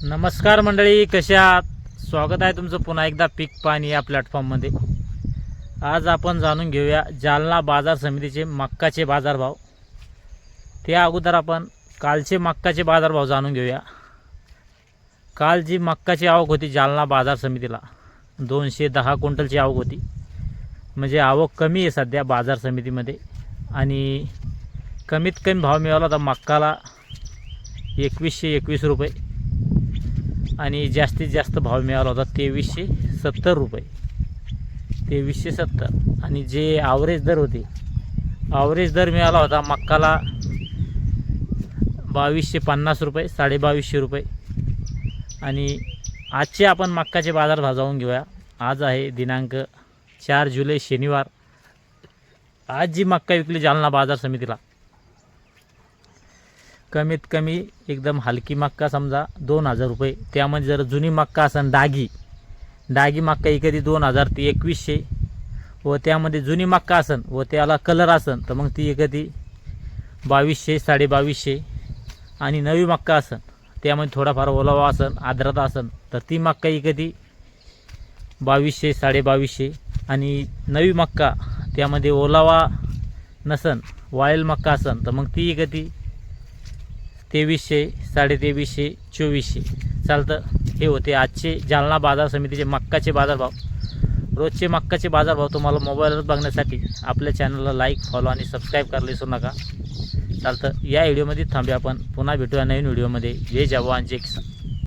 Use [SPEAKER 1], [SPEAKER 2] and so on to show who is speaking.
[SPEAKER 1] नमस्कार मंडळी, कशा आहात? स्वागत आहे तुमचं पुन्हा एकदा पीक पाणी या प्लॅटफॉर्ममध्ये. आज आपण जाणून घेऊया जालना बाजार समितीचे मक्काचे बाजारभाव. त्या अगोदर आपण कालचे मक्काचे बाजारभाव जाणून घेऊया. काल जी मक्काची आवक होती जालना बाजार समितीला 210 क्विंटलची आवक होती. म्हणजे आवक कमी आहे सध्या बाजार समितीमध्ये आणि कमीत कमी भाव मिळाला होता मक्काला 2121 रुपये आणि जास्तीत जास्त भाव मिळाला होता 2370 रुपये. 2370 आणि जे ॲव्हरेज दर होते, ॲव्हरेज दर मिळाला होता मक्काला 2250 रुपये, 2250 रुपये. आणि आजचे आपण मक्काचे बाजारभाव जाऊन घेऊया. आज आहे दिनांक 4 जुलै शनिवार. आज जी मक्का विकली जालना बाजार समितीला, कमीत कमी एकदम हलकी मक्का समजा 2000 रुपये. त्यामध्ये जर जुनी मक्का असेल डागी मक्का एखादी 2000 ती 2100, व त्यामध्ये जुनी मक्का असेल व त्याला कलर असेल तर मग ती एखादी 2200 2250. आणि नवी मक्का असेल त्यामध्ये थोडाफार ओलावा असेल आर्द्रता असेल तर ती मक्का एखादी 2200 2250. आणि नवी मक्का त्यामध्ये ओलावा नसेल वाळेल मक्का असेल तर मग ती एखादी 2300 2350 2400 चालतं. हे होते आजचे जालना बाजार समितीचे मक्काचे बाजारभाव. रोजचे मक्काचे बाजारभाव तुम्हाला मोबाईलवर बघण्यासाठी आपल्या चॅनलला लाईक, फॉलो आणि सबस्क्राईब करायला विसरू नका. चालतं. या व्हिडिओमध्ये थांबूया. आपण पुन्हा भेटूया नवीन व्हिडिओमध्ये. जय जवान जय किसान.